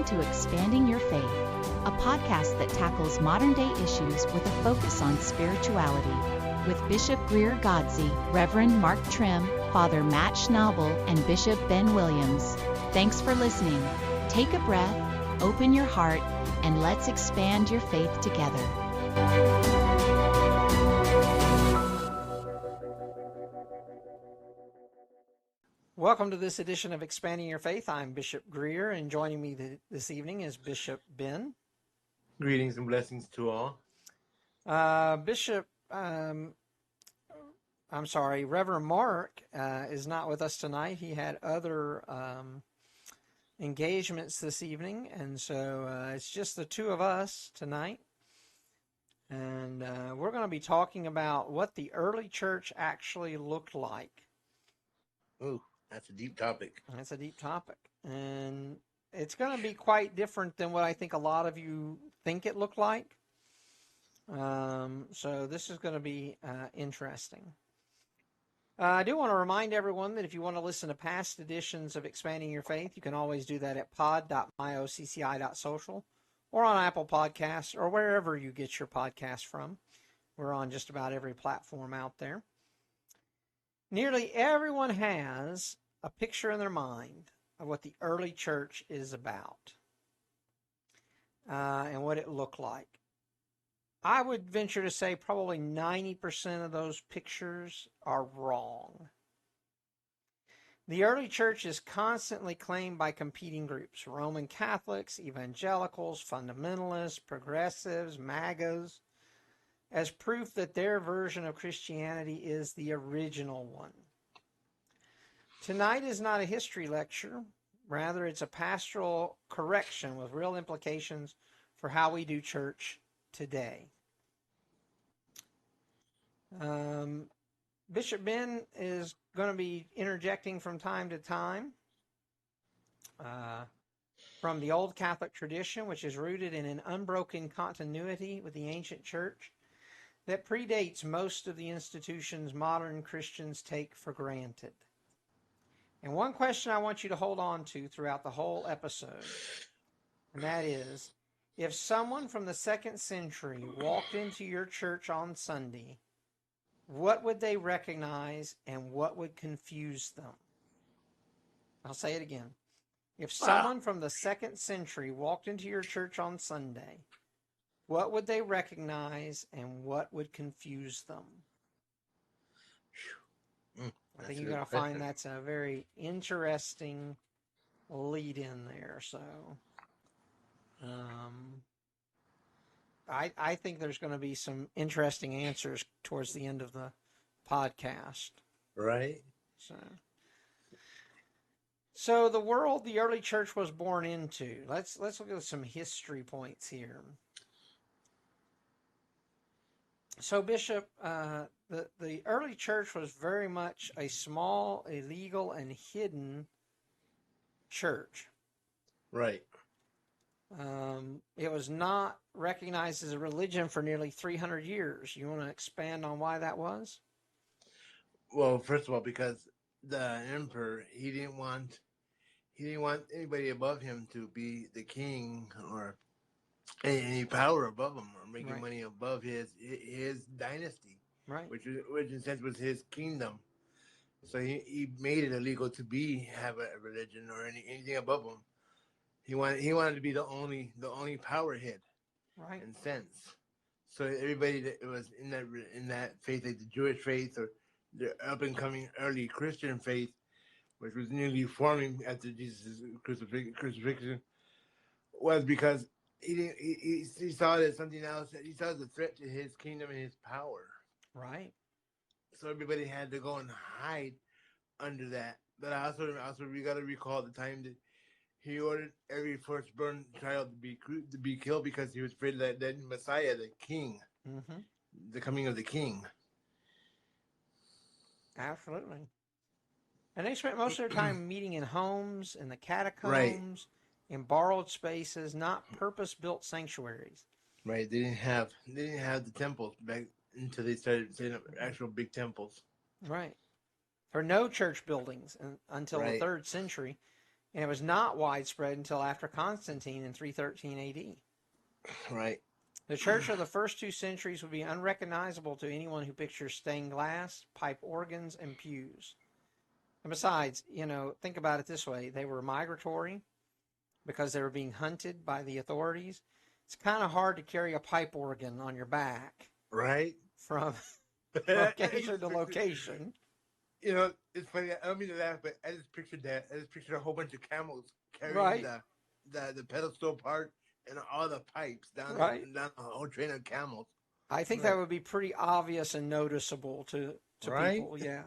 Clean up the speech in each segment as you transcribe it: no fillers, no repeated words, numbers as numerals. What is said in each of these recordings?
to Expanding Your Faith, a podcast that tackles modern-day issues with a focus on spirituality, with Bishop Greer Godsey, Reverend Mark Trim, Father Matt Schnabel, and Bishop Ben Williams. Thanks for listening. Take a breath, open your heart, and let's expand your faith together. Welcome to this edition of Expanding Your Faith. I'm Bishop Greer, and joining me this evening is Bishop Ben. Greetings and blessings to all. Reverend Mark is not with us tonight. He had other engagements this evening, and so it's just the two of us tonight. And we're going to be talking about what the early church actually looked like. Ooh, that's a deep topic. That's a deep topic. And it's going to be quite different than what I think a lot of you think it looked like. So this is going to be interesting. I do want to remind everyone that if you want to listen to past editions of Expanding Your Faith, you can always do that at pod.myocci.social or on Apple Podcasts or wherever you get your podcasts from. We're on just about every platform out there. Nearly everyone has a picture in their mind of what the early church is about and what it looked like. I would venture to say probably 90% of those pictures are wrong. The early church is constantly claimed by competing groups: Roman Catholics, evangelicals, fundamentalists, progressives, MAGAs, as proof that their version of Christianity is the original one. Tonight is not a history lecture. Rather, it's a pastoral correction with real implications for how we do church today. Bishop Ben is going to be interjecting from time to time from the old Catholic tradition, which is rooted in an unbroken continuity with the ancient church that predates most of the institutions modern Christians take for granted. And one question I want you to hold on to throughout the whole episode, and that is, if someone from the 2nd century walked into your church on Sunday, what would they recognize and what would confuse them? I'll say it again. If someone from the 2nd century walked into your church on Sunday, what would they recognize and what would confuse them? I think you're going to find that's a very interesting lead in there. So I think there's going to be some interesting answers towards the end of the podcast. Right. So the world the early church was born into. Let's look at some history points here. So, Bishop, the early church was very much a small, illegal, and hidden church. Right. It was not recognized as a religion for nearly 300 years. You want to expand on why that was? Well, first of all, because the emperor, he didn't want anybody above him to be the king or any power above him or making money above his dynasty, right? Which in a sense was his kingdom. So he made it illegal to have a religion or anything above him. He wanted to be the only power head, right? In sense. So everybody that was in that faith, like the Jewish faith or the up and coming early Christian faith, which was newly forming after Jesus' crucifixion, was because he saw it as something else. He saw it as a threat to his kingdom and his power. Right. So everybody had to go and hide under that. But also we got to recall the time that he ordered every firstborn child to be killed because he was afraid that Messiah, the king, the coming of the king. Absolutely. And they spent most of their time meeting in homes, in the catacombs, right, in borrowed spaces, not purpose-built sanctuaries. Right. They didn't have the temples back until they started setting up actual big temples. Right. There were no church buildings until the 3rd century. And it was not widespread until after Constantine in 313 AD. Right. The church of the first 2 centuries would be unrecognizable to anyone who pictures stained glass, pipe organs, and pews. And besides, think about it this way. They were migratory because they were being hunted by the authorities. It's kind of hard to carry a pipe organ on your back. Right. From location to location. It's funny. I don't mean to laugh, but I just pictured that. I just pictured a whole bunch of camels carrying the pedestal part and all the pipes down a whole train of camels. I think that would be pretty obvious and noticeable to people. Yeah.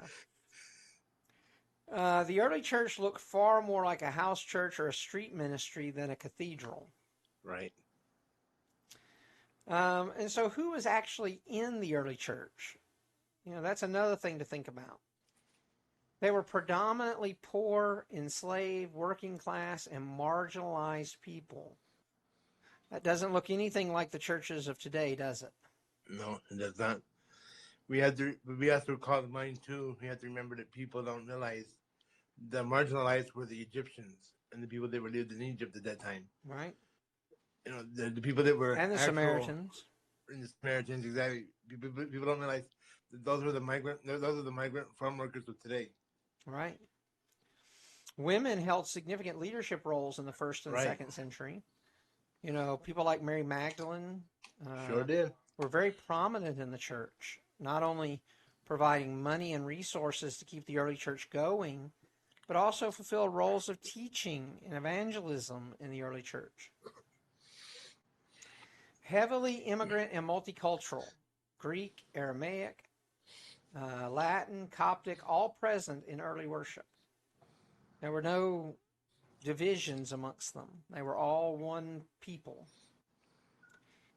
The early church looked far more like a house church or a street ministry than a cathedral. Right. And so who was actually in the early church? That's another thing to think about. They were predominantly poor, enslaved, working class, and marginalized people. That doesn't look anything like the churches of today, does it? No, it does not. We have to recall in mind, too, we have to remember that people don't realize the marginalized were the Egyptians and the people that were lived in Egypt at that time. Right. The people that were... And the Samaritans. And the Samaritans, exactly. People don't realize that those are the migrant farm workers of today. Right. Women held significant leadership roles in the first and second century. People like Mary Magdalene sure did. Were very prominent in the church, not only providing money and resources to keep the early church going, but also fulfilled roles of teaching and evangelism in the early church. Heavily immigrant and multicultural, Greek, Aramaic, Latin, Coptic, all present in early worship. There were no divisions amongst them. They were all one people.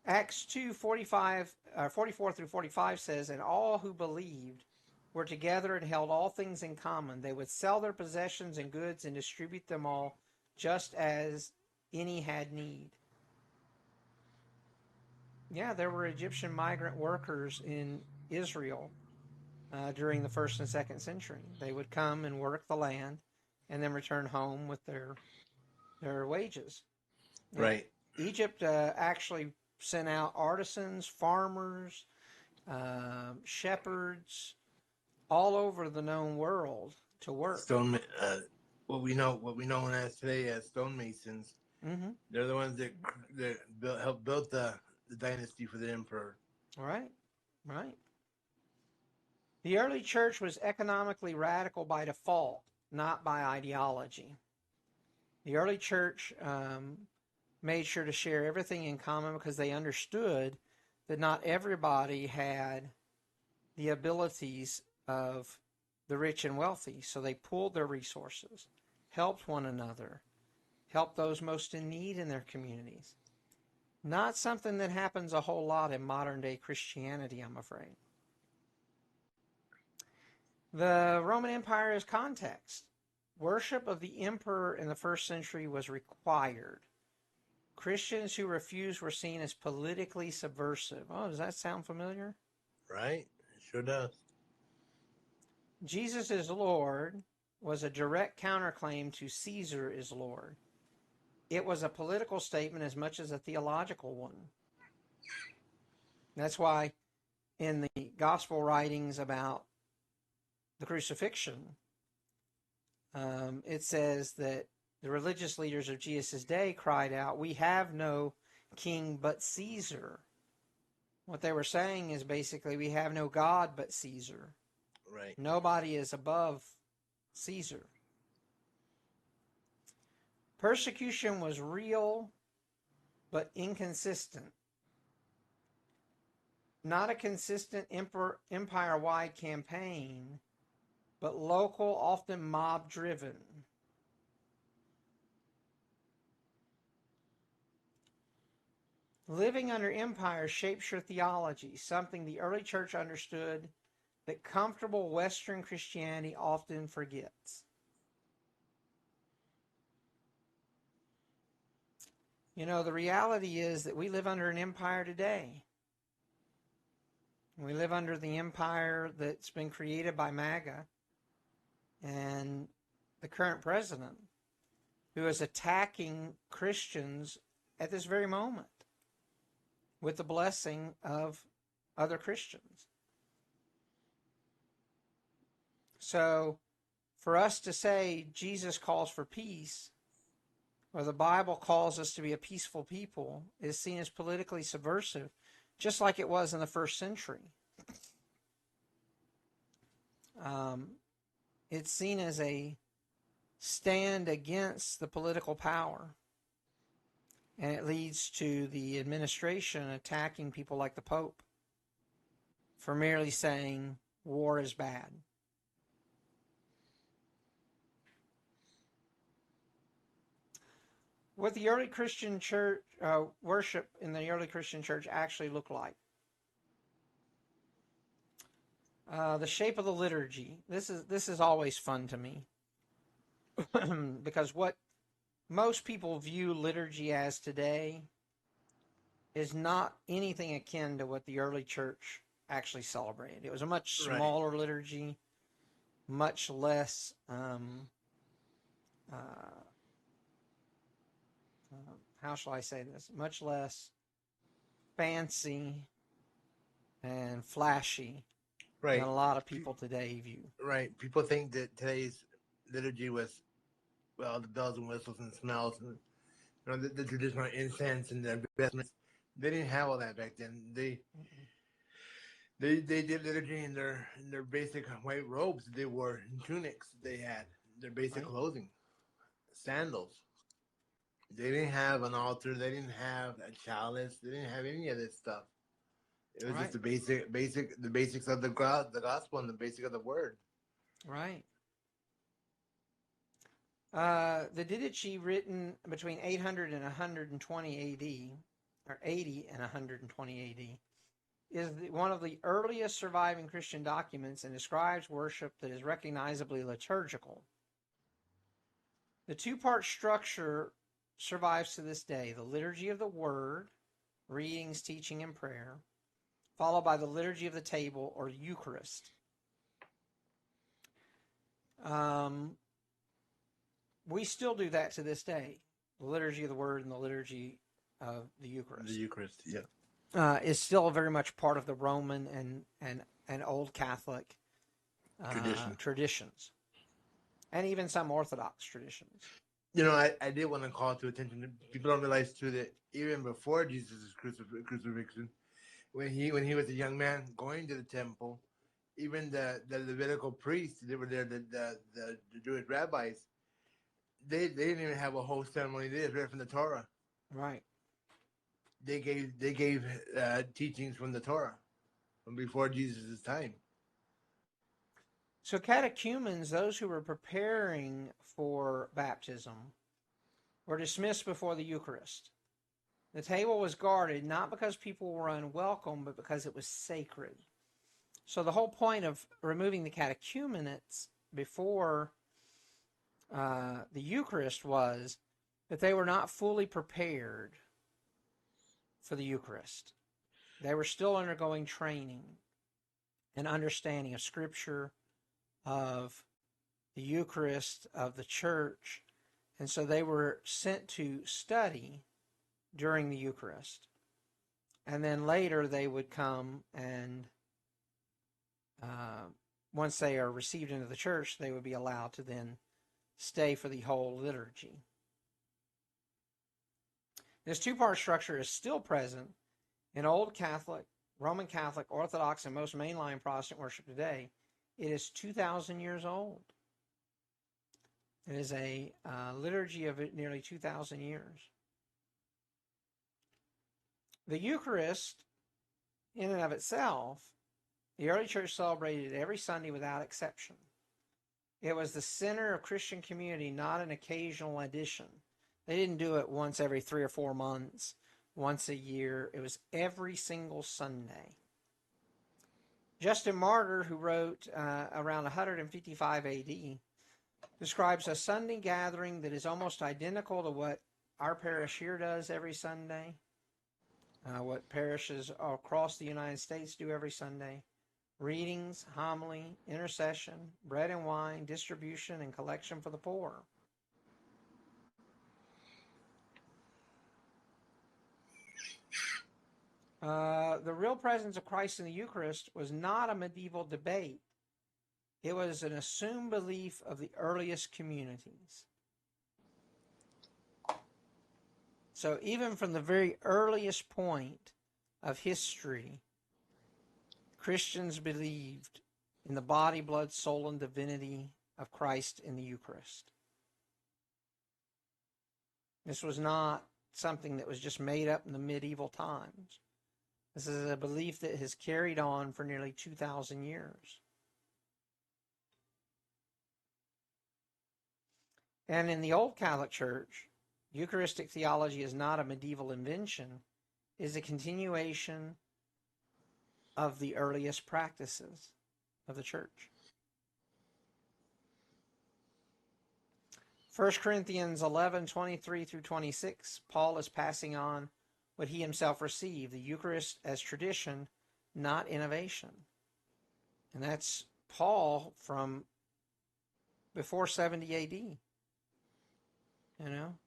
Acts 2:44 through 45 says, "And all who believed were together and held all things in common. They would sell their possessions and goods and distribute them all, just as any had need." Yeah, there were Egyptian migrant workers in Israel during the first and second century. They would come and work the land and then return home with their wages. Right. Egypt actually sent out artisans, farmers, shepherds, all over the known world to work. What we know as today as stonemasons. Mm-hmm. They're the ones that helped build the dynasty for the emperor. Right. The early church was economically radical by default, not by ideology. The early church made sure to share everything in common because they understood that not everybody had the abilities of the rich and wealthy. So they pooled their resources, helped one another, helped those most in need in their communities. Not something that happens a whole lot in modern day Christianity, I'm afraid. The Roman Empire is context. Worship of the emperor in the first century was required. Christians who refused were seen as politically subversive. Oh, does that sound familiar? Right, it sure does. Jesus is Lord was a direct counterclaim to Caesar is Lord. It was a political statement as much as a theological one. That's why in the gospel writings about the crucifixion, it says that the religious leaders of Jesus' day cried out, "We have no king but Caesar." What they were saying is basically, we have no God but Caesar. Right. Nobody is above Caesar. Persecution was real but inconsistent. Not a consistent empire-wide campaign, but local, often mob-driven. Living under empire shapes your theology, something the early church understood that comfortable Western Christianity often forgets. The reality is that we live under an empire today. We live under the empire that's been created by MAGA and the current president. who is attacking Christians at this very moment with the blessing of other Christians. So for us to say Jesus calls for peace, or the Bible calls us to be a peaceful people, is seen as politically subversive, just like it was in the first century. It's seen as a stand against the political power. And it leads to the administration attacking people like the Pope for merely saying war is bad. What the early Christian church, worship in the early Christian church actually looked like. The shape of the liturgy. This is always fun to me. Because what most people view liturgy as today is not anything akin to what the early church actually celebrated. It was a much smaller liturgy, much less how shall I say this? Much less fancy and flashy than a lot of people today view. Right. People think that today's liturgy was, well, the bells and whistles and smells and the traditional incense and the vestments. They didn't have all that back then. They did liturgy in their basic white robes they wore, and tunics they had, their basic clothing, sandals. They didn't have an altar. They didn't have a chalice. They didn't have any of this stuff. It was just the basics of the gospel and the basic of the word. Right. The Didache, written between 800 and 120 AD, or 80 and 120 AD, is one of the earliest surviving Christian documents and describes worship that is recognizably liturgical. The two-part structure survives to this day: the liturgy of the word, readings, teaching, and prayer, followed by the liturgy of the table, or Eucharist. We still do that to this day. The liturgy of the word and the liturgy of the Eucharist. The Eucharist, yeah. Is still very much part of the Roman and Old Catholic traditions, and even some Orthodox traditions. I did want to call to attention that people don't realize too that even before Jesus' crucifixion, when he was a young man going to the temple, even the Levitical priests, they were there, the Jewish rabbis, they didn't even have a whole ceremony. They just read from the Torah. Right. They gave teachings from the Torah from before Jesus' time. So catechumens, those who were preparing for baptism, were dismissed before the Eucharist. The table was guarded not because people were unwelcome, but because it was sacred. So the whole point of removing the catechumenates before the Eucharist was that they were not fully prepared for the Eucharist. They were still undergoing training and understanding of Scripture, of the Eucharist, of the church, and so they were sent to study during the Eucharist. And then later they would come and once they are received into the church, they would be allowed to then stay for the whole liturgy. This two-part structure is still present in Old Catholic, Roman Catholic, Orthodox, and most mainline Protestant worship today. It is 2,000 years old. It is a liturgy of nearly 2,000 years. The Eucharist, in and of itself, the early church celebrated every Sunday without exception. It was the center of Christian community, not an occasional addition. They didn't do it once every 3 or 4 months, once a year. It was every single Sunday. Justin Martyr, who wrote around 155 AD, describes a Sunday gathering that is almost identical to what our parish here does every Sunday, what parishes across the United States do every Sunday. Readings, homily, intercession, bread and wine, distribution, and collection for the poor. The real presence of Christ in the Eucharist was not a medieval debate. It was an assumed belief of the earliest communities. So even from the very earliest point of history, Christians believed in the body, blood, soul, and divinity of Christ in the Eucharist. This was not something that was just made up in the medieval times. This is a belief that has carried on for nearly 2,000 years. And in the Old Catholic Church, Eucharistic theology is not a medieval invention, it is a continuation of the earliest practices of the Church. 1 Corinthians 11:23 through 26, Paul is passing on what he himself received, the Eucharist as tradition, not innovation. And that's Paul from before 70 AD. You know?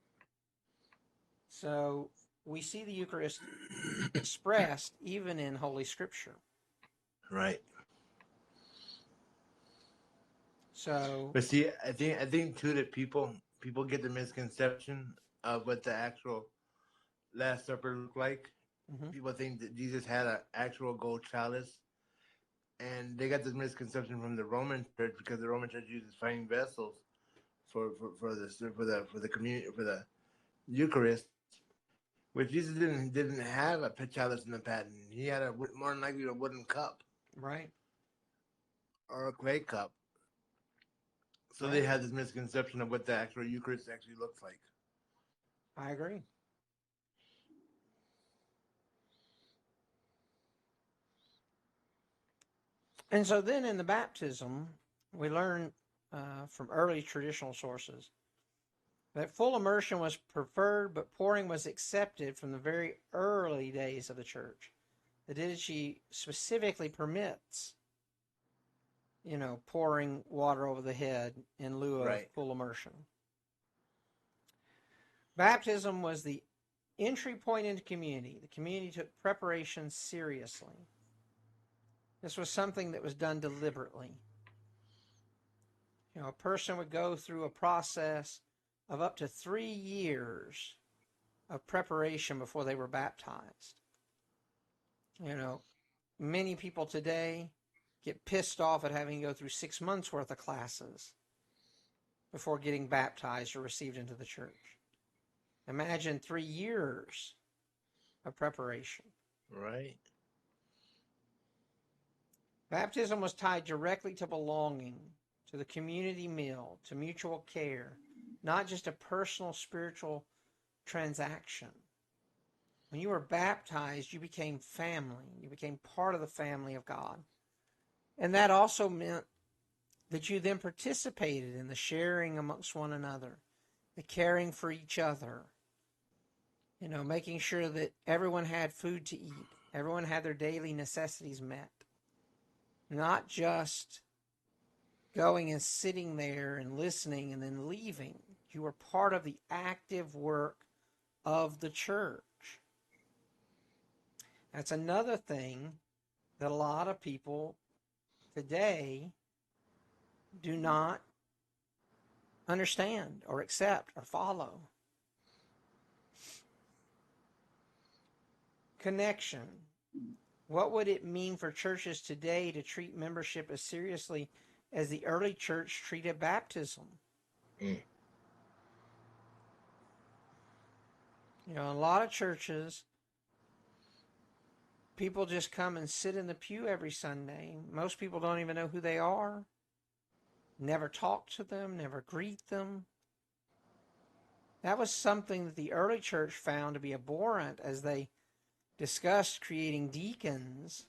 So we see the Eucharist expressed even in Holy Scripture. Right. So, But see, I think too that people get the misconception of what the actual Last Supper looked like. mhm, People think that Jesus had an actual gold chalice, and they got this misconception from the Roman Church because the Roman Church uses fine vessels for the community for the Eucharist, which Jesus didn't have a chalice in the pattern. He had more than likely a wooden cup right? or a clay cup. So Right. they had this misconception of what the actual Eucharist actually looks like. I agree. And so then in the baptism, we learn from early traditional sources that full immersion was preferred, but pouring was accepted from the very early days of the church. The liturgy specifically permits, pouring water over the head in lieu of Right. full immersion. Baptism was the entry point into community. The community took preparation seriously. This was something that was done deliberately. A person would go through a process of up to 3 years of preparation before they were baptized. Many people today get pissed off at having to go through 6 months worth of classes before getting baptized or received into the church. Imagine 3 years of preparation. Right. Baptism was tied directly to belonging, to the community meal, to mutual care, not just a personal spiritual transaction. When you were baptized, you became family. You became part of the family of God. And that also meant that you then participated in the sharing amongst one another, the caring for each other, making sure that everyone had food to eat, everyone had their daily necessities met. Not just going and sitting there and listening and then leaving. You were part of the active work of the church. That's another thing that a lot of people today do not understand or accept or follow. Connection. What would it mean for churches today to treat membership as seriously as the early church treated baptism? Mm. In a lot of churches, people just come and sit in the pew every Sunday. Most people don't even know who they are, never talk to them, never greet them. That was something that the early church found to be abhorrent as they discussed creating deacons,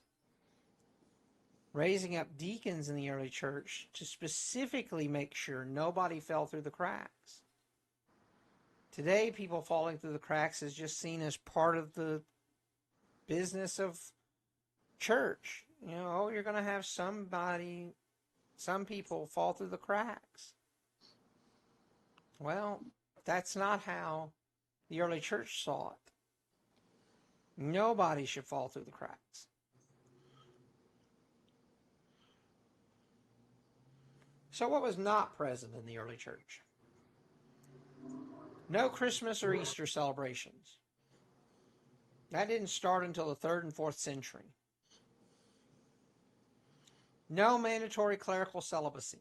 raising up deacons in the early church to specifically make sure nobody fell through the cracks. Today, people falling through the cracks is just seen as part of the business of church. You're going to have some people fall through the cracks. Well, that's not how the early church saw it. Nobody should fall through the cracks. So what was not present in the early church? No Christmas or Easter celebrations. That didn't start until the 3rd and 4th century. No mandatory clerical celibacy.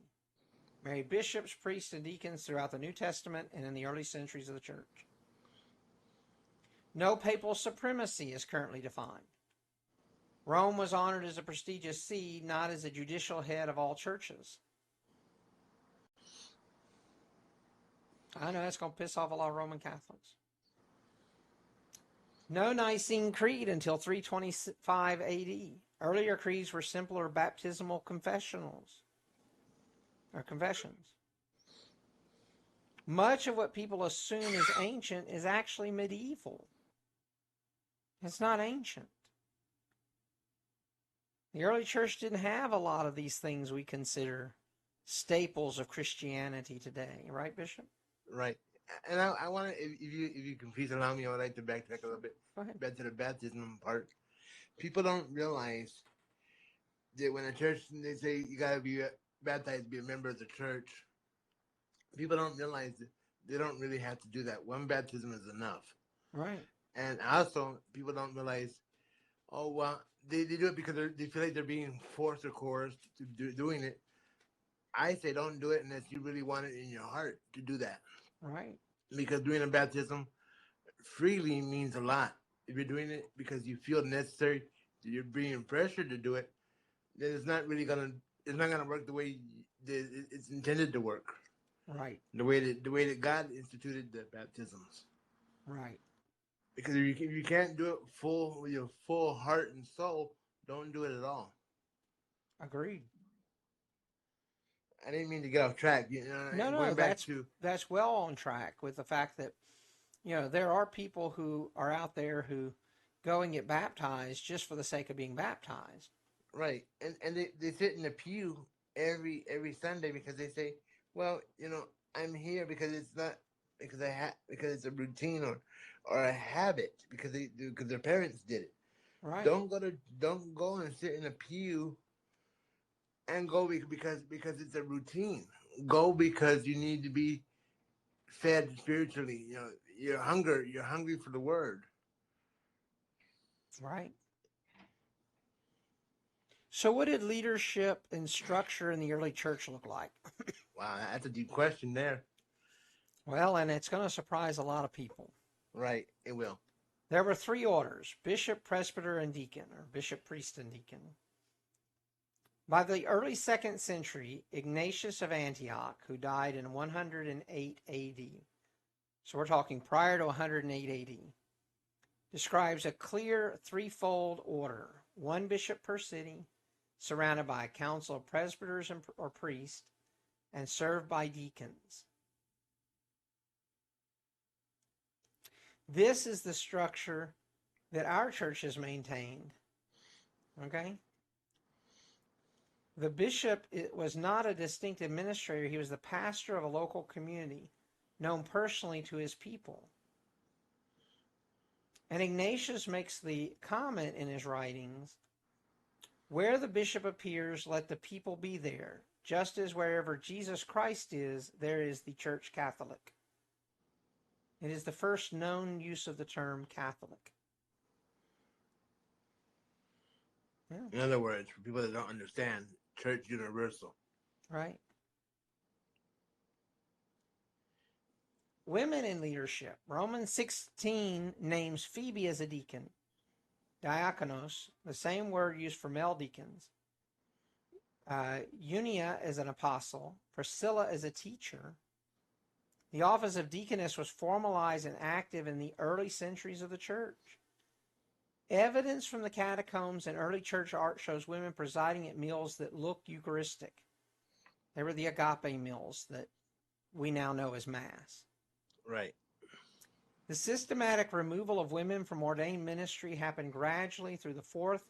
Married bishops, priests, and deacons throughout the New Testament and in the early centuries of the church. No papal supremacy is currently defined. Rome was honored as a prestigious see, not as a judicial head of all churches. I know that's going to piss off a lot of Roman Catholics. No Nicene Creed until 325 AD. Earlier creeds were simpler baptismal confessions. Much of what people assume is ancient is actually medieval. It's not ancient. The early church didn't have a lot of these things we consider staples of Christianity today, right, Bishop? Right. And I want to, if you can please allow me, I would like to backtrack a little bit. Go ahead. Back to the baptism part. People don't realize that when a church, they say you got to be baptized to be a member of the church. People don't realize that they don't really have to do that. One baptism is enough. Right. And also, people don't realize, oh, well, they do it because they feel like they're being forced or coerced to doing it. I say don't do it unless you really want it in your heart to do that. Right. Because doing a baptism freely means a lot. If you're doing it because you feel necessary, you're being pressured to do it, then it's not gonna work the way it's intended to work. Right. The way that God instituted the baptisms. Right. Because if you can't do it with your full heart and soul, don't do it at all. Agreed. I didn't mean to get off track. No, that's well on track with the fact that, there are people who are out there who go and get baptized just for the sake of being baptized. Right. And they sit in the pew every Sunday because they say, well, I'm here because it's not because because it's a routine or a habit because their parents did it. Right. Don't go and sit in a pew and go because it's a routine. Go because you need to be fed spiritually. You're hungry for the word. Right. So what did leadership and structure in the early church look like? Wow, that's a deep question there. Well, and it's going to surprise a lot of people. Right, it will. There were 3 orders: bishop, presbyter, and deacon, or bishop, priest, and deacon. By the early 2nd century, Ignatius of Antioch, who died in 108 AD, so we're talking prior to 108 AD, describes a clear threefold order: 1 bishop per city, surrounded by a council of presbyters or priests, and served by deacons. This is the structure that our church has maintained. Okay? The bishop was not a distinct administrator. He was the pastor of a local community, known personally to his people. And Ignatius makes the comment in his writings, where the bishop appears, let the people be there, just as wherever Jesus Christ is, there is the Church Catholic. It is the first known use of the term Catholic. Yeah. In other words, for people that don't understand, Church Universal. Right. Women in leadership. Romans 16 names Phoebe as a deacon. Diakonos, the same word used for male deacons. Eunia as an apostle. Priscilla as a teacher. The office of deaconess was formalized and active in the early centuries of the church. Evidence from the catacombs and early church art shows women presiding at meals that looked Eucharistic. They were the agape meals that we now know as Mass. Right. The systematic removal of women from ordained ministry happened gradually through the 4th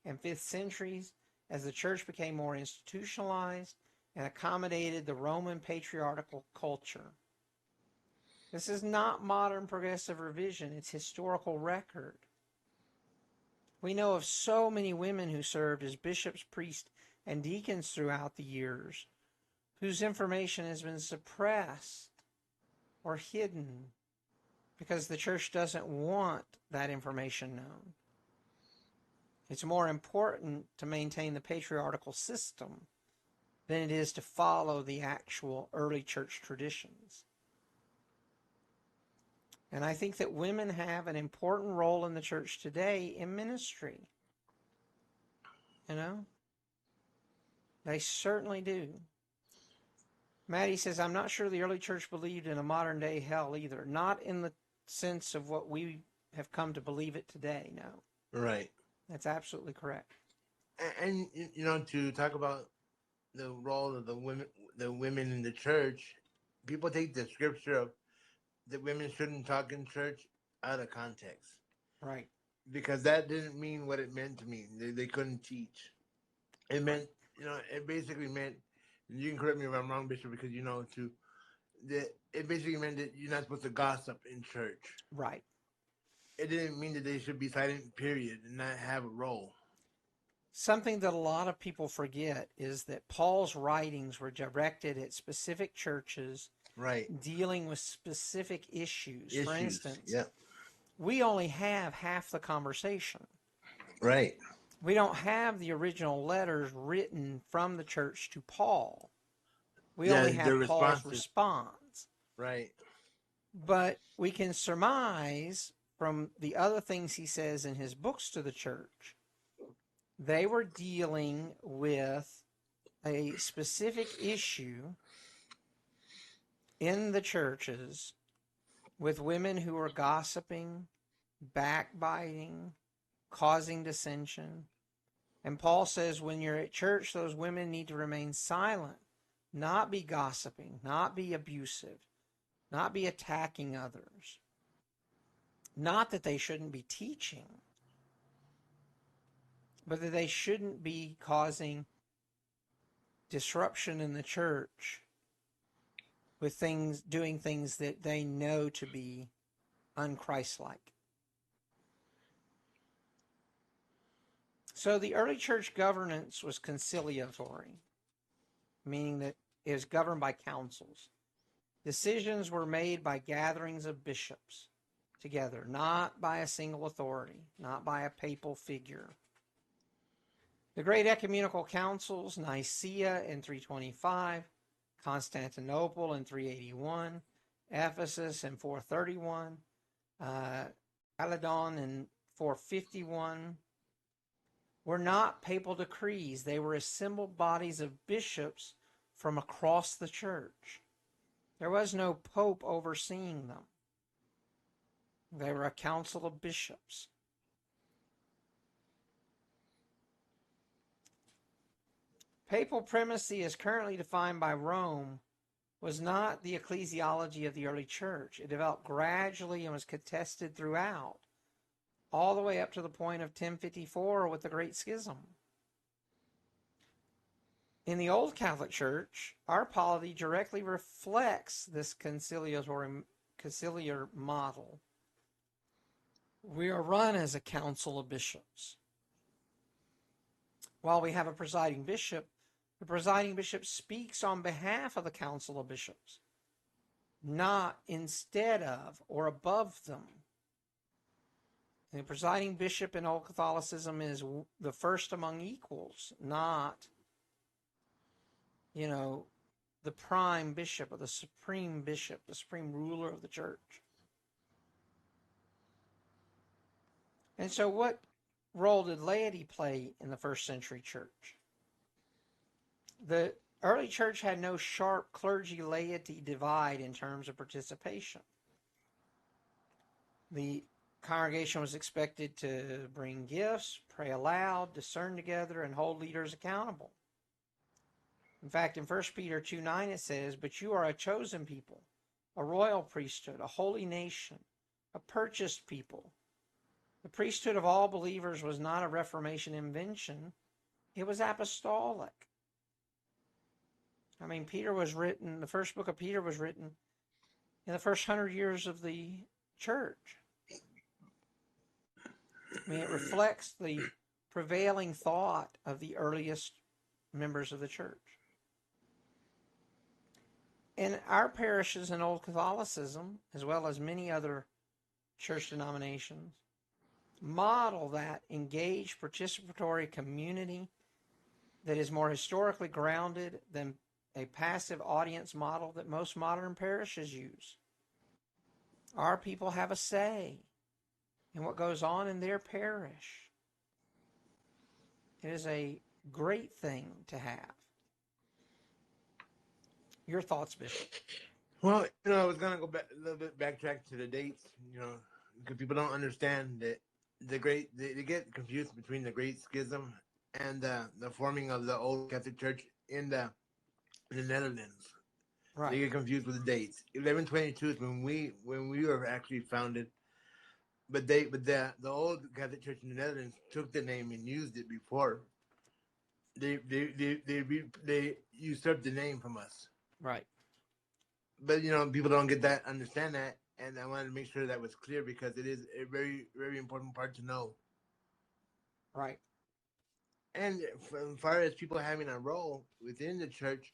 and 5th centuries as the church became more institutionalized and accommodated the Roman patriarchal culture. This is not modern progressive revision, it's historical record. We know of so many women who served as bishops, priests, and deacons throughout the years whose information has been suppressed or hidden because the church doesn't want that information known. It's more important to maintain the patriarchal system than it is to follow the actual early church traditions. And I think that women have an important role in the church today in ministry. You know? They certainly do. Maddie says, I'm not sure the early church believed in a modern day hell either. Not in the sense of what we have come to believe it today, no. Right. That's absolutely correct. And you know, to talk about the role of the women in the church, people take the scripture of that women shouldn't talk in church out of context. Right. Because that didn't mean what it meant to mean. They couldn't teach. It meant, you know, it basically meant, and you can correct me if I'm wrong, Bishop, because you know too, that it basically meant that you're not supposed to gossip in church. Right. It didn't mean that they should be silent, period, and not have a role. Something that a lot of people forget is that Paul's writings were directed at specific churches, right, dealing with specific issues. For instance, we only have half the conversation. Right. We don't have the original letters written from the church to Paul. We only have Paul's response. Right. But we can surmise from the other things he says in his books to the church, they were dealing with a specific issue in the churches with women who were gossiping, backbiting, causing dissension. And Paul says when you're at church, those women need to remain silent, not be gossiping, not be abusive, not be attacking others. Not that they shouldn't be teaching, but that they shouldn't be causing disruption in the church with doing things that they know to be unchristlike. So the early church governance was conciliatory, meaning that it was governed by councils. Decisions were made by gatherings of bishops together, not by a single authority, not by a papal figure. The great ecumenical councils, Nicaea in 325, Constantinople in 381, Ephesus in 431, Chalcedon in 451, were not papal decrees. They were assembled bodies of bishops from across the church. There was no pope overseeing them. They were a council of bishops. Papal primacy, as currently defined by Rome, was not the ecclesiology of the early church. It developed gradually and was contested throughout, all the way up to the point of 1054 with the Great Schism. In the Old Catholic Church, our polity directly reflects this conciliar model. We are run as a council of bishops. While we have a presiding bishop, the presiding bishop speaks on behalf of the council of bishops, not instead of or above them. The presiding bishop in Old Catholicism is the first among equals, not, the prime bishop or the supreme ruler of the church. And so what role did laity play in the first century church? The early church had no sharp clergy-laity divide in terms of participation. The congregation was expected to bring gifts, pray aloud, discern together, and hold leaders accountable. In fact, in 1 Peter 2:9 it says, "But you are a chosen people, a royal priesthood, a holy nation, a purchased people." The priesthood of all believers was not a Reformation invention. It was apostolic. The first book of Peter was written in the first 100 years of the church. I mean, it reflects the prevailing thought of the earliest members of the church. In our parishes in Old Catholicism, as well as many other church denominations, model that engaged participatory community that is more historically grounded than a passive audience model that most modern parishes use. Our people have a say in what goes on in their parish. It is a great thing to have. Your thoughts, Bishop? Well, I was gonna go back a little bit, backtrack to the dates. Because people don't understand that they get confused between the Great Schism and the forming of the old Catholic Church in the Netherlands. Right. They get confused with the dates. 1122 is when we were actually founded, but the old Catholic Church in the Netherlands took the name and used it before. They usurped the name from us. Right. But people don't understand that, and I wanted to make sure that was clear because it is a very, very important part to know. Right. And as far as people having a role within the church,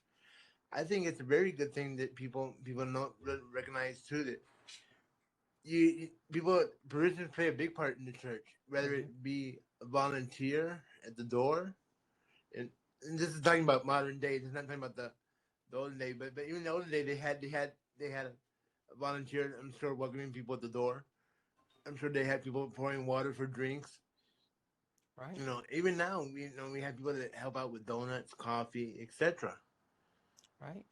I think it's a very good thing that people don't recognize too, that parishioners play a big part in the church, whether it be a volunteer at the door, and this is talking about modern day. It's not talking about the olden day, but even the olden day they had a volunteer. I'm sure welcoming people at the door. I'm sure they had people pouring water for drinks. Right. Even now, we have people that help out with donuts, coffee, etc. Right.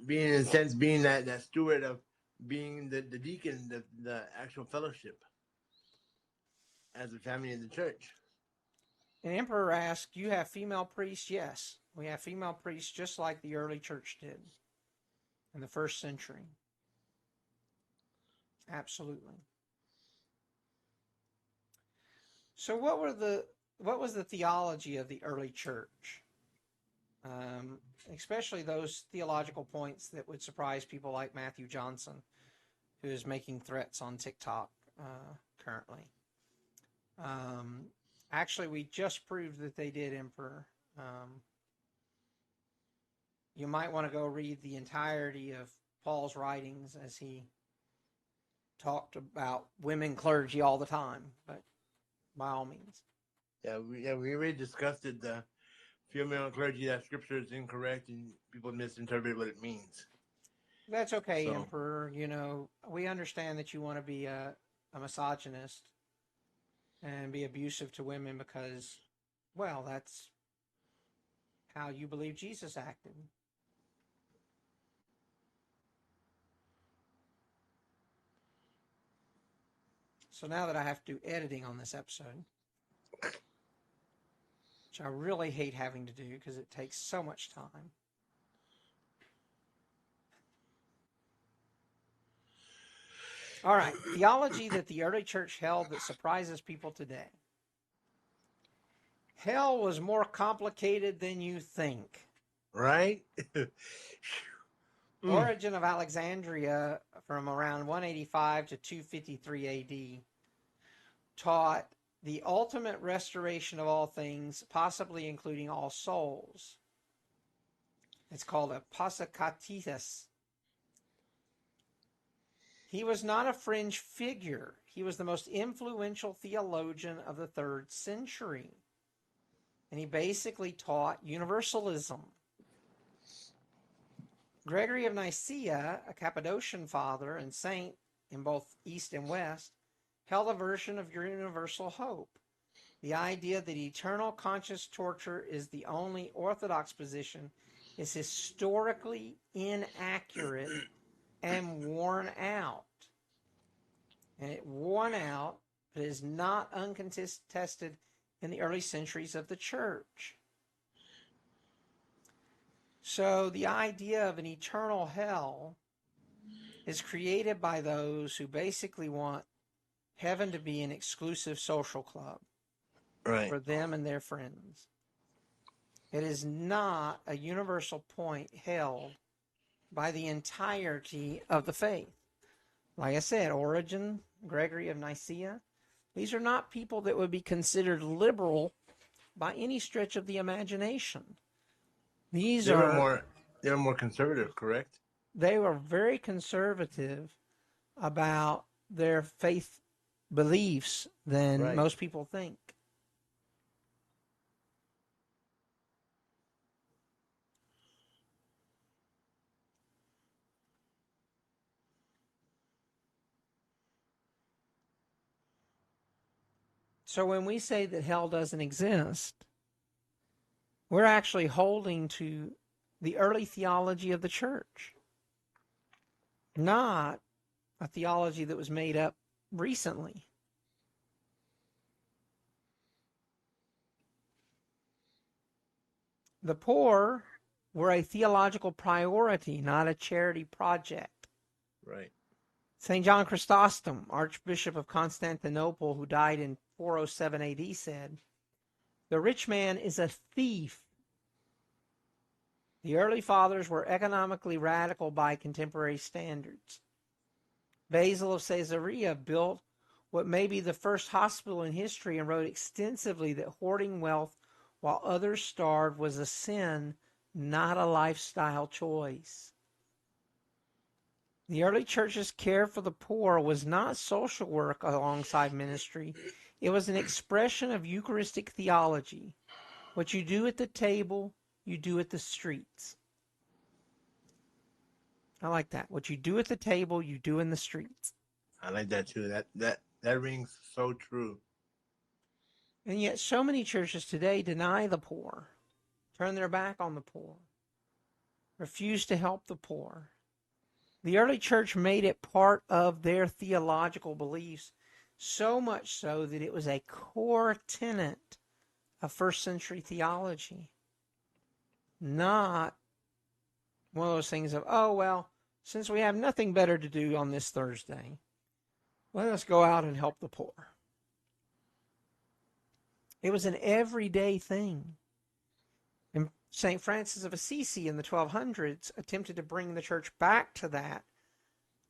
Being, in a sense, being that steward of being the deacon, the actual fellowship as a family in the church. An emperor asked, "You have female priests?" Yes, we have female priests just like the early church did in the first century. Absolutely. So what was the theology of the early church? Especially those theological points that would surprise people like Matthew Johnson, who is making threats on TikTok currently. Actually, we just proved that they did, Emperor. You might want to go read the entirety of Paul's writings as he talked about women clergy all the time, but by all means. Yeah, we already discussed it. The female clergy, that scripture is incorrect and people misinterpret what it means. That's okay, Emperor. We understand that you want to be a misogynist and be abusive to women because, well, that's how you believe Jesus acted. So now that I have to do editing on this episode, which I really hate having to do because it takes so much time. All right, theology that the early church held that surprises people today. Hell was more complicated than you think. Right? Origen of Alexandria from around 185 to 253 AD taught the ultimate restoration of all things, possibly including all souls. It's called a Paschatismus. He was not a fringe figure. He was the most influential theologian of the 3rd century. And he basically taught universalism. Gregory of Nicaea, a Cappadocian father and saint in both East and West, held a version of universal hope. The idea that eternal conscious torture is the only orthodox position is historically inaccurate and worn out. And it worn out, but is not uncontested in the early centuries of the church. So the idea of an eternal hell is created by those who basically want heaven to be an exclusive social club for them and their friends. It is not a universal point held by the entirety of the faith. Like I said, Origen, Gregory of Nicaea, These are not people that would be considered liberal by any stretch of the imagination. They were more conservative, correct? They were very conservative about their faith beliefs than most people think. So when we say that hell doesn't exist, we're actually holding to the early theology of the church, not a theology that was made up recently. The poor were a theological priority, not a charity project. Right. St. John Chrysostom, Archbishop of Constantinople, who died in 407 AD, said, "The rich man is a thief." The early fathers were economically radical by contemporary standards. Basil of Caesarea built what may be the first hospital in history and wrote extensively that hoarding wealth while others starved was a sin, not a lifestyle choice. The early church's care for the poor was not social work alongside ministry. It was an expression of Eucharistic theology. What you do at the table, you do at the streets. I like that. What you do at the table, you do in the streets. I like that too. That rings so true. And yet so many churches today deny the poor, turn their back on the poor, refuse to help the poor. The early church made it part of their theological beliefs, so much so that it was a core tenet of first century theology. Not one of those things of, oh, well, since we have nothing better to do on this Thursday, let us go out and help the poor. It was an everyday thing. And St. Francis of Assisi in the 1200s attempted to bring the church back to that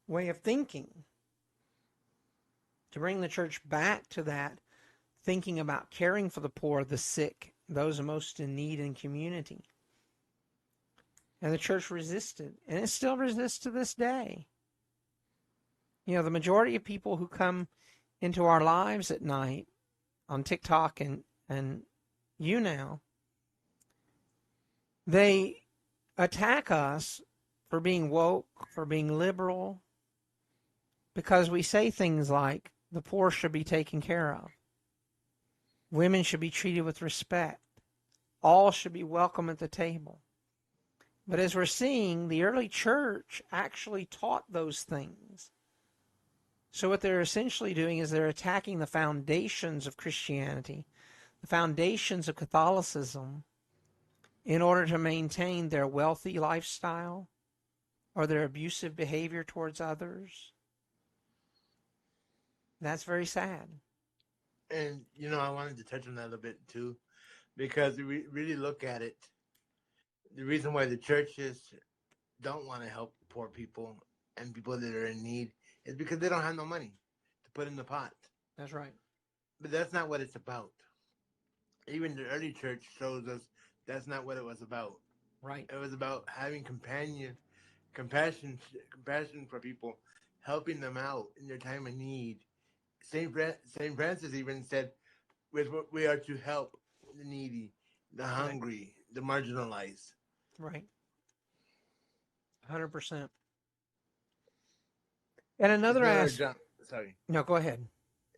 way of thinking, to bring the church back to that thinking about caring for the poor, the sick, those most in need in community. And the church resisted, and it still resists to this day. You know, the majority of people who come into our lives at night on TikTok and YouNow, they attack us for being woke, for being liberal, because we say things like the poor should be taken care of. Women should be treated with respect. All should be welcome at the table. But as we're seeing, the early church actually taught those things. So what they're essentially doing is they're attacking the foundations of Christianity, the foundations of Catholicism, in order to maintain their wealthy lifestyle or their abusive behavior towards others. That's very sad. And, you know, I wanted to touch on that a little bit too, because we really look at it. The reason why the churches don't want to help poor people and people that are in need is because they don't have no money to put in the pot. That's right. But that's not what it's about. Even the early church shows us that's not what it was about. Right. It was about having compassion for people, helping them out in their time of need. Saint Francis even said, we are to help the needy, the hungry, the marginalized. Right. 100%. And another aspect. Sorry. No, go ahead.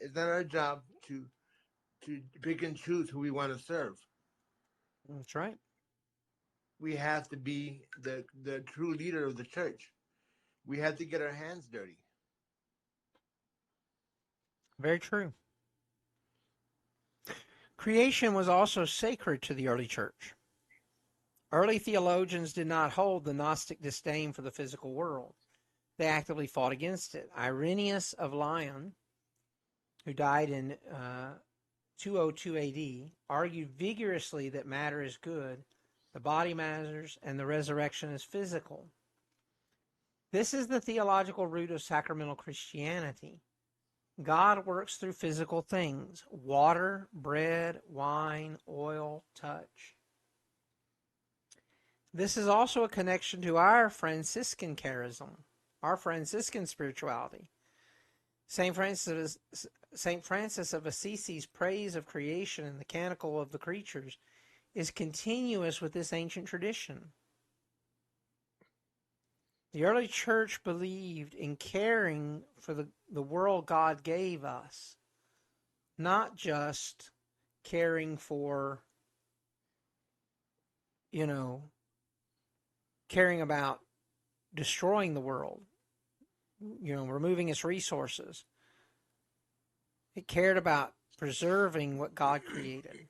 It's not our job to pick and choose who we want to serve. That's right. We have to be the true leader of the church. We have to get our hands dirty. Very true. Creation was also sacred to the early church. Early theologians did not hold the Gnostic disdain for the physical world. They actively fought against it. Irenaeus of Lyon, who died in 202 AD, argued vigorously that matter is good, the body matters, and the resurrection is physical. This is the theological root of sacramental Christianity. God works through physical things: water, bread, wine, oil, touch. This is also a connection to our Franciscan charism, our Franciscan spirituality. St. Francis of Assisi's praise of creation and the canticle of the creatures is continuous with this ancient tradition. The early church believed in caring for the world God gave us, not just caring for, caring about destroying the world, removing its resources. It cared about preserving what God created.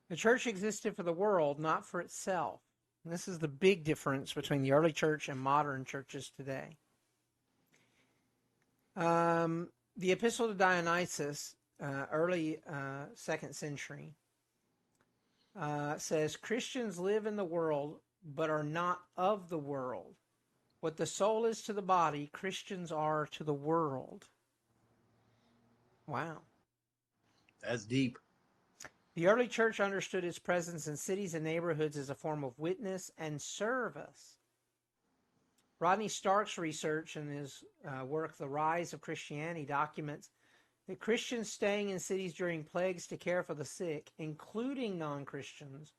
The church existed for the world, not for itself. And this is the big difference between the early church and modern churches today. The Epistle to Dionysius, early 2nd century, says, Christians live in the world, but are not of the world. What the soul is to the body, Christians are to the world. Wow. That's deep. The early church understood its presence in cities and neighborhoods as a form of witness and service. Rodney Stark's research in his work, The Rise of Christianity, documents that Christians staying in cities during plagues to care for the sick, including non-Christians,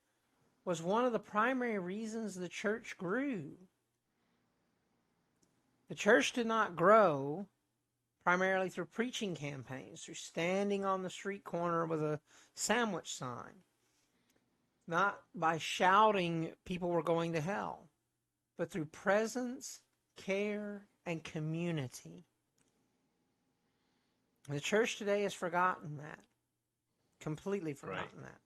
was one of the primary reasons the church grew. The church did not grow primarily through preaching campaigns, through standing on the street corner with a sandwich sign, not by shouting people were going to hell, but through presence, care, and community. The church today has forgotten that, completely forgotten that.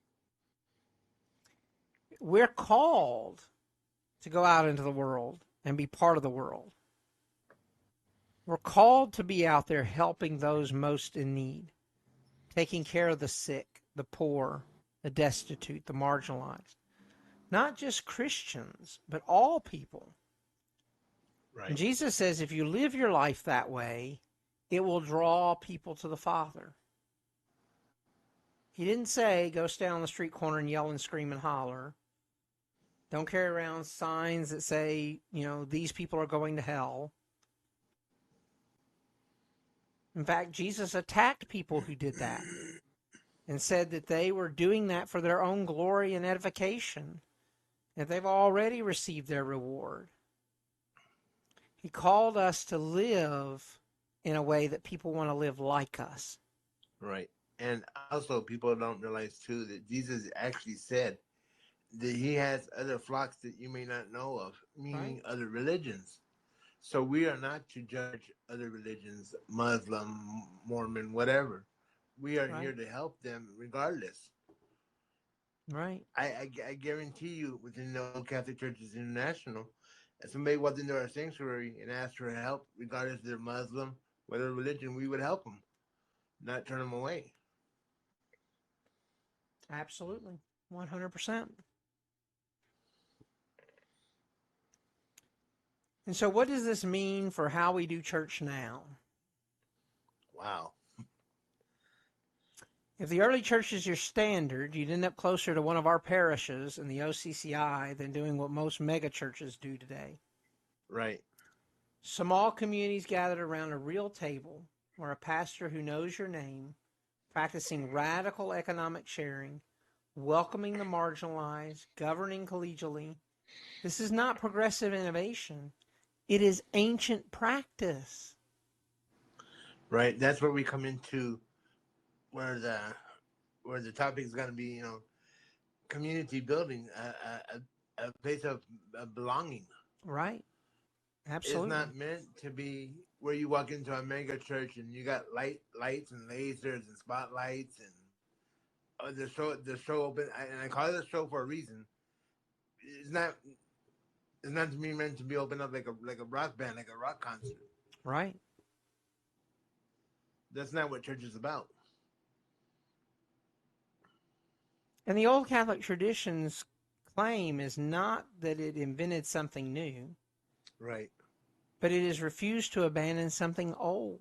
We're called to go out into the world and be part of the world. We're called to be out there helping those most in need, taking care of the sick, the poor, the destitute, the marginalized. Not just Christians, but all people. Right. And Jesus says if you live your life that way, it will draw people to the Father. He didn't say go stand on the street corner and yell and scream and holler. Don't carry around signs that say, these people are going to hell. In fact, Jesus attacked people who did that and said that they were doing that for their own glory and edification, that they've already received their reward. He called us to live in a way that people want to live like us. Right. And also, people don't realize, too, that Jesus actually said that he has other flocks that you may not know of, meaning other religions. So we are not to judge other religions, Muslim, Mormon, whatever. We are here to help them regardless. Right. I guarantee you, within the Old Catholic Churches International, if somebody walked into our sanctuary and asked for help, regardless if they're Muslim, whatever religion, we would help them, not turn them away. Absolutely. 100%. And so what does this mean for how we do church now? Wow. If the early church is your standard, you'd end up closer to one of our parishes in the OCCI than doing what most mega churches do today. Right. Small communities gathered around a real table where a pastor who knows your name, practicing radical economic sharing, welcoming the marginalized, governing collegially. This is not progressive innovation. It is ancient practice. Right. That's where we come into where the topic is going to be, community building, a place of belonging. Right. Absolutely. It's not meant to be where you walk into a mega church and you got lights and lasers and spotlights and the show open. And I call it a show for a reason. It's not to be meant to be opened up like a rock band, like a rock concert. Right. That's not what church is about. And the old Catholic tradition's claim is not that it invented something new. Right. but it has refused to abandon something old.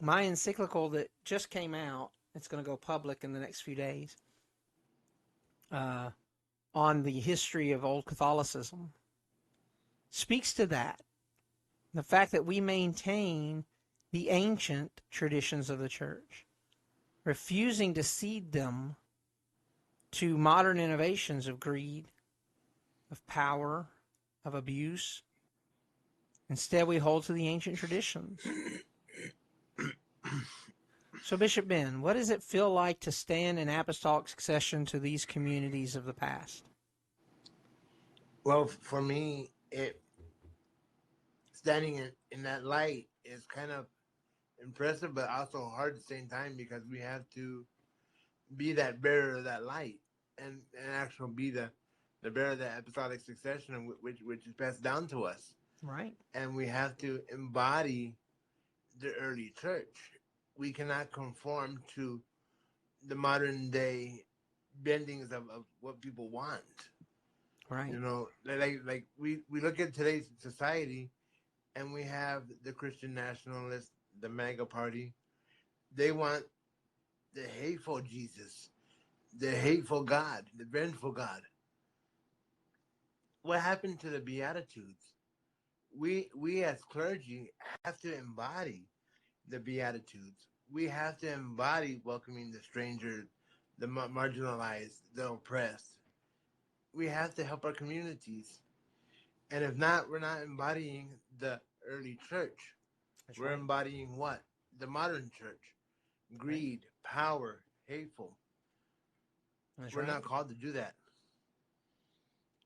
My encyclical that just came out, it's going to go public in the next few days, on the history of old Catholicism, speaks to that. The fact that we maintain the ancient traditions of the church, refusing to cede them to modern innovations of greed, of power, of abuse. Instead, we hold to the ancient traditions. So, Bishop Ben, what does it feel like to stand in apostolic succession to these communities of the past? Well, for me, standing in that light is kind of impressive, but also hard at the same time, because we have to be that bearer of that light, and actually be the bearer of that apostolic succession, which is passed down to us. Right. And we have to embody the early church. We cannot conform to the modern day bendings of what people want. Right. You know, like we look at today's society, and we have the Christian nationalists, the MAGA party. They want the hateful Jesus, the hateful God, the vengeful God. What happened to the Beatitudes? We as clergy have to embody the Beatitudes. We have to embody welcoming the stranger, the marginalized, the oppressed. We have to help our communities. And if not, we're not embodying the early church. That's We're right. embodying what? The modern church. Greed, power, hateful. That's We're right. not called to do that.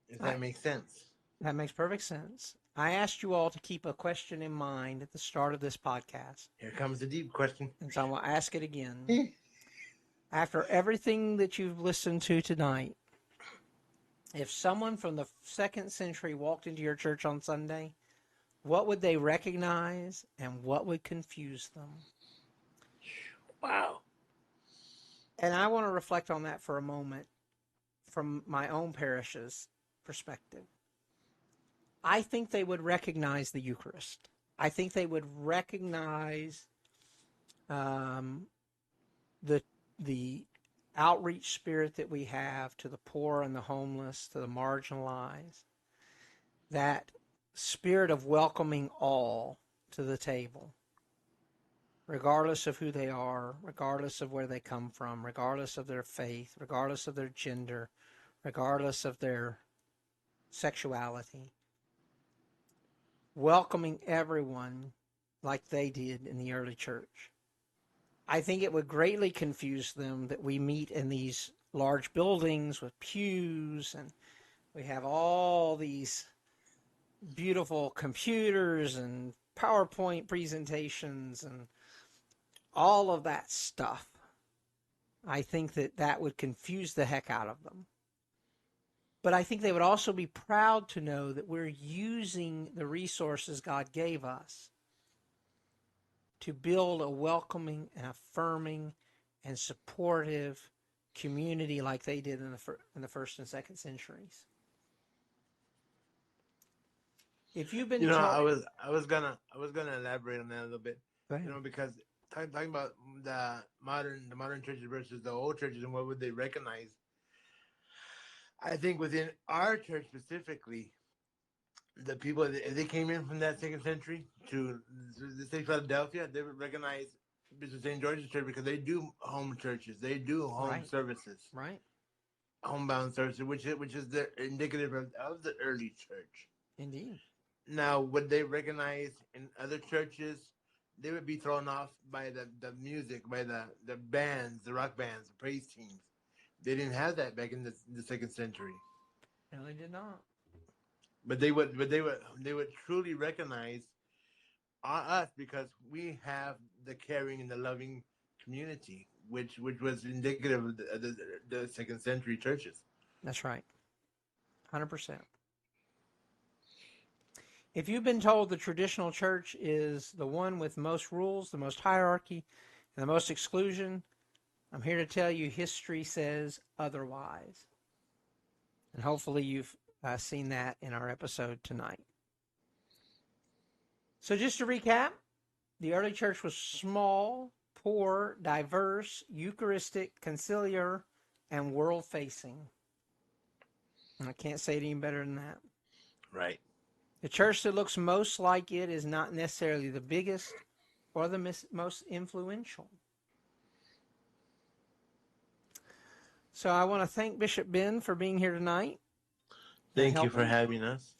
If I- that makes sense. That makes perfect sense. I asked you all to keep a question in mind at the start of this podcast, Here comes the deep question. and so I will ask it again. After everything that you've listened to tonight, if someone from the 2nd century walked into your church on Sunday, what would they recognize and what would confuse them? Wow. And I want to reflect on that for a moment from my own parish's perspective. I think they would recognize the Eucharist. I think they would recognize the outreach spirit that we have to the poor and the homeless, to the marginalized, that spirit of welcoming all to the table, regardless of who they are, regardless of where they come from, regardless of their faith, regardless of their gender, regardless of their sexuality. Welcoming everyone like they did in the early church. I think it would greatly confuse them that we meet in these large buildings with pews, and we have all these beautiful computers and PowerPoint presentations and all of that stuff. I think that would confuse the heck out of them. But I think they would also be proud to know that we're using the resources God gave us to build a welcoming and affirming and supportive community like they did in the 1st and 2nd centuries. If you've been told, I was gonna elaborate on that a little bit. You know, because talking about the modern churches versus the old churches and what would they recognize. I think within our church specifically, the people, if they came in from that 2nd century to the state of Philadelphia, they would recognize Bishop St. George's Church, because they do home churches, they do home services, right, homebound services, which is the indicative of the early church. Indeed. Now, would they recognize in other churches? They would be thrown off by the music, by the bands, the rock bands, the praise teams. They didn't have that back in the 2nd century. No, they did not. But they would truly recognize us, because we have the caring and the loving community, which was indicative of the 2nd century churches. That's right. 100%. If you've been told the traditional church is the one with most rules, the most hierarchy, and the most exclusion, I'm here to tell you history says otherwise. And hopefully you've seen that in our episode tonight. So just to recap, the early church was small, poor, diverse, Eucharistic, conciliar, and world-facing. I can't say it any better than that. Right. The church that looks most like it is not necessarily the biggest or the most influential. So I want to thank Bishop Ben for being here tonight. Thank you for having us.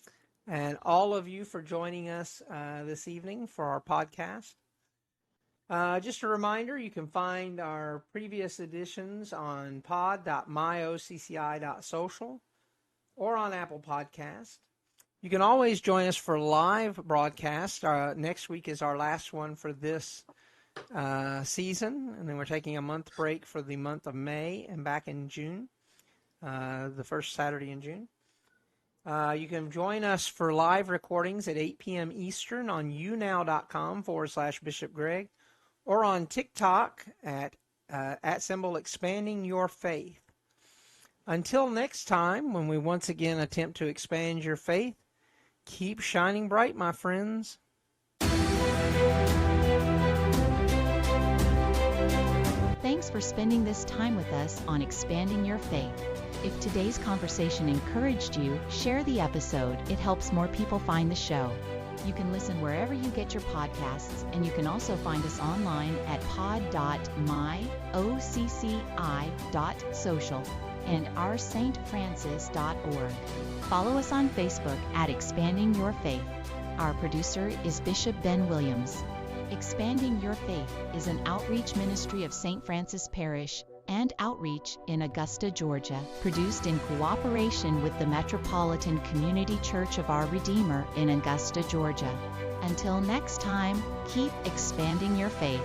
And all of you for joining us this evening for our podcast. Just a reminder, you can find our previous editions on pod.myocci.social or on Apple Podcast. You can always join us for live broadcast. Next week is our last one for this season, and then we're taking a month break for the month of May and back in June, the first Saturday in June. You can join us for live recordings at 8 p.m. Eastern on younow.com/Bishop Greg, or on TikTok at symbol expanding your faith. Until next time, when we once again attempt to expand your faith, keep shining bright, my friends. Thanks for spending this time with us on Expanding Your Faith. If today's conversation encouraged you, share the episode. It helps more people find the show. You can listen wherever you get your podcasts, and you can also find us online at pod.myocci.social and ourstfrancis.org. Follow us on Facebook at Expanding Your Faith. Our producer is Bishop Ben Williams. Expanding Your Faith is an outreach ministry of St. Francis Parish and Outreach in Augusta, Georgia, produced in cooperation with the Metropolitan Community Church of Our Redeemer in Augusta, Georgia. Until next time, keep expanding your faith.